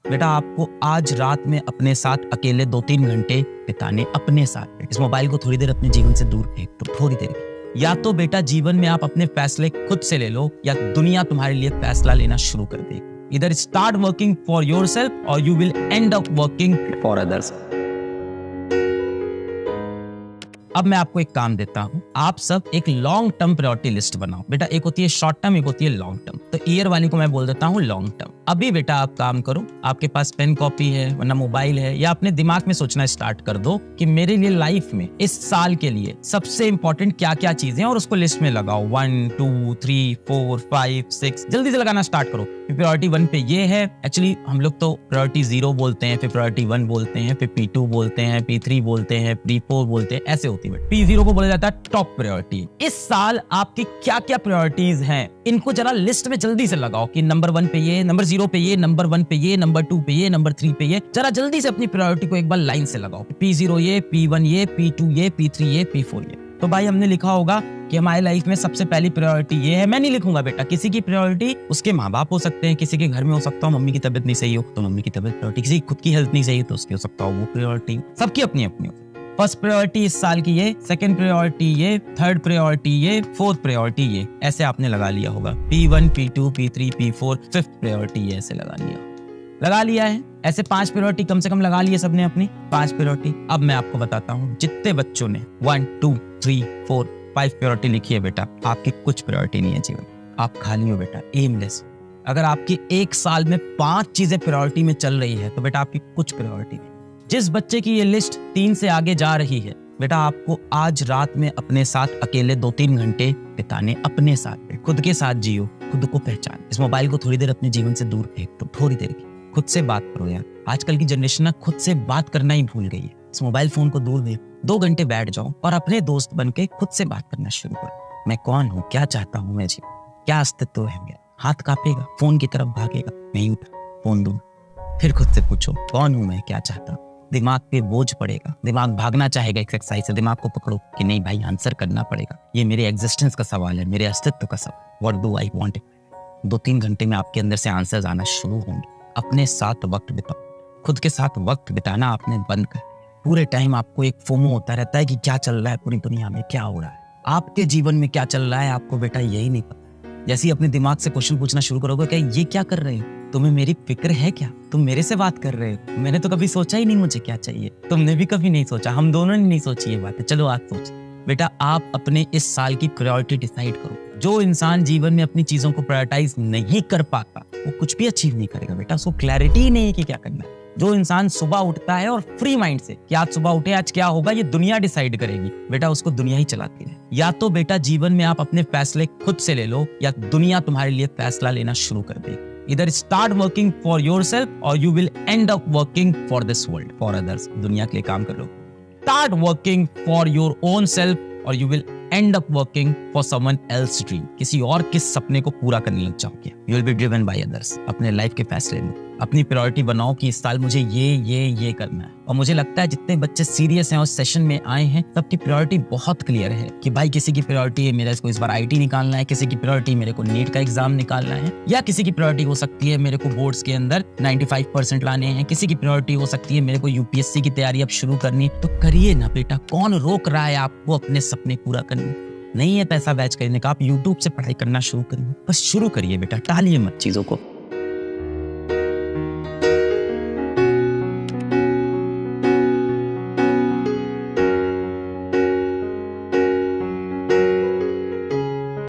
बेटा आपको आज रात में अपने साथ अकेले 2-3 घंटे बिताने अपने साथ। इस मोबाइल को थोड़ी देर अपने जीवन से दूर फेंक दो, थोड़ी देर। या तो बेटा जीवन में आप अपने फैसले खुद से ले लो या दुनिया तुम्हारे लिए फैसला लेना शुरू कर देगी। इधर स्टार्ट वर्किंग फॉर योरसेल्फ और you will end up working for others. अब मैं आपको एक काम देता हूं, आप सब एक लॉन्ग टर्म प्रायोरिटी लिस्ट बनाओ। बेटा एक होती है शॉर्ट टर्म, एक होती है लॉन्ग टर्म। तो ईयर वाली को मैं बोल देता हूं लॉन्ग टर्म। अभी बेटा आप काम करो, आपके पास पेन कॉपी है वरना मोबाइल है, या अपने दिमाग में सोचना स्टार्ट कर दो कि मेरे लिए लाइफ में इस साल के लिए सबसे इंपॉर्टेंट क्या क्या चीजें हैं और उसको लिस्ट में लगाओ। 1 2 3 4 5 6 जल्दी से लगाना स्टार्ट करो। प्रायोरिटी 1 पे ये है, एक्चुअली हम लोग तो प्रायोरिटी 0 बोलते हैं, फिर प्रायोरिटी 1 बोलते हैं, फिर P2 बोलते हैं, P3 बोलते हैं, P4 बोलते हैं, ऐसे होती है। P0 को बोला जाता है टॉप प्रायोरिटी। इस साल आपकी क्या क्या प्रायोरिटीज हैं इनको जरा लिस्ट में जल्दी से लगाओ कि नंबर 1 पे ये, नंबर 0 पे ये, नंबर 1 पे ये, नंबर 2 पे ये, नंबर 3 पे ये। जरा जल्दी से अपनी प्रायोरिटी को एक बार लाइन से लगाओ। P0 ये, P1 ये, P2 ये, P3 ये, P4 ये। तो भाई हमने लिखा होगा कि हमारी लाइफ में सबसे पहली प्रायोरिटी ये है। मैं नहीं लिखूंगा बेटा, किसी की प्रायोरिटी उसके माँ बाप हो सकते हैं, किसी के घर में हो सकता हो मम्मी की तबीयत नहीं सही हो तो मम्मी की तबीयत प्रायोरिटी, किसी की खुद की हेल्थ नहीं सही हो तो उसकी हो सकता हो वो प्रायोरिटी। सबकी अपनी अपनी। फर्स्ट प्रायोरिटी इस साल की ये, सेकंड प्रायोरिटी ये, थर्ड प्रायोरिटी ये, फोर्थ प्रायोरिटी ये, ऐसे आपने लगा लिया होगा। P1 P2 P3 P4 fifth priority ये ऐसे लगा लिया है। ऐसे 5 प्रायोरिटी कम से कम लगा लिए सबने अपनी 5 प्रायोरिटी। अब मैं आपको बताता हूँ जितने बच्चों ने 1 2 3 4 5 प्रायोरिटी लिखी है बेटा, आपकी कुछ प्रायोरिटी नहीं है जीवन, आप खाली हो बेटा, एमलेस। अगर आपकी एक साल में 5 चीजें प्रायोरिटी में चल रही है तो बेटा आपकी कुछ प्रायोरिटी नहीं। जिस बच्चे की ये लिस्ट 3 से आगे जा रही है बेटा, आपको आज रात में अपने साथ अकेले 2-3 घंटे बिताने अपने साथ। खुद के साथ जियो, खुद को पहचान। इस मोबाइल को थोड़ी देर अपने जीवन से दूर फेंक दो, थोड़ी देर की। खुद से बात करो यार, आजकल की जनरेशन ना खुद से बात करना ही भूल गई है। इस मोबाइल फोन को दूर दे, 2 घंटे बैठ जाओ और अपने दोस्त बन के खुद से बात करना शुरू करो। मैं कौन हूँ, क्या चाहता हूँ मैं जीवन, क्या अस्तित्व है मेरा। हाथ कांपेगा, फोन की तरफ भागेगा, नहीं उठा फोन दूं। फिर खुद से पूछो कौन हूँ मैं, क्या चाहता हूँ। दिमाग पे बोझ पड़ेगा, दिमाग भागना चाहेगा एक्सरसाइज से। दिमाग को पकड़ो कि नहीं भाई आंसर करना पड़ेगा, ये मेरे एग्जिस्टेंस का सवाल है, मेरे अस्तित्व का सवाल। What do I want. 2-3 घंटे में आपके अंदर से आंसर्स आना शुरू होंगे। अपने साथ वक्त बिताओ, खुद के साथ वक्त बिताना आपने बंद कर। पूरे टाइम आपको एक फोमो होता रहता है कि क्या चल रहा है पूरी दुनिया में, क्या हो रहा है आपके जीवन में, क्या चल रहा है आपको बेटा यही नहीं पता। जैसे ही अपने दिमाग से क्वेश्चन पूछना शुरू करोगे, क्या ये क्या कर रहे हो, तुम्हें मेरी फिक्र है क्या, तुम मेरे से बात कर रहे हो, मैंने तो कभी सोचा ही नहीं मुझे क्या चाहिए, तुमने भी कभी नहीं सोचा, हम दोनों ने नहीं सोची ये बात है। चलो आज सोच। बेटा आप अपने इस साल की प्रायोरिटी डिसाइड करो। जो इंसान जीवन में अपनी चीजों को प्रायोरिटाइज नहीं कर पाता वो कुछ भी अचीव नहीं करेगा बेटा, उसको क्लैरिटी ही नहीं है कि क्या करना है। जो इंसान सुबह उठता है और फ्री माइंड से कि आज सुबह उठे आज क्या होगा ये दुनिया डिसाइड करेगी, बेटा उसको दुनिया ही चलाती है। या तो बेटा जीवन में आप अपने फैसले खुद से ले लो या दुनिया तुम्हारे लिए फैसला लेना शुरू कर देगी। इधर स्टार्ट वर्किंग फॉर योरसेल्फ और you will end up working for this world, for others. दुनिया के लिए काम कर लो। Start working for your own self और you will end up working for someone else dream. किसी और के सपने को पूरा करने लग जाओगे। You will be driven by others. अपने लाइफ के फैसले लो, अपनी प्रायोरिटी बनाओ कि इस साल मुझे ये करना है। और मुझे लगता है जितने बच्चे सीरियस हैं और सेशन में आए हैं सबकी प्रायोरिटी बहुत क्लियर है कि भाई किसी की प्रायोरिटी है मेरे को इस बार आईटी निकालना है, किसी की प्रायोरिटी मेरे को नीट का एग्जाम निकालना है, या किसी की प्रायोरिटी हो सकती है मेरे को बोर्ड्स के अंदर 95% लाने हैं, किसी की प्रायोरिटी हो सकती है मेरे को यूपीएससी की तैयारी अब शुरू करनी। तो करिए ना बेटा, कौन रोक रहा है आपको अपने सपने पूरा करने। नहीं है पैसा बैच करने का, आप यूट्यूब से पढ़ाई करना शुरू करिए, बस शुरू करिए बेटा, टालिए मत चीजों को।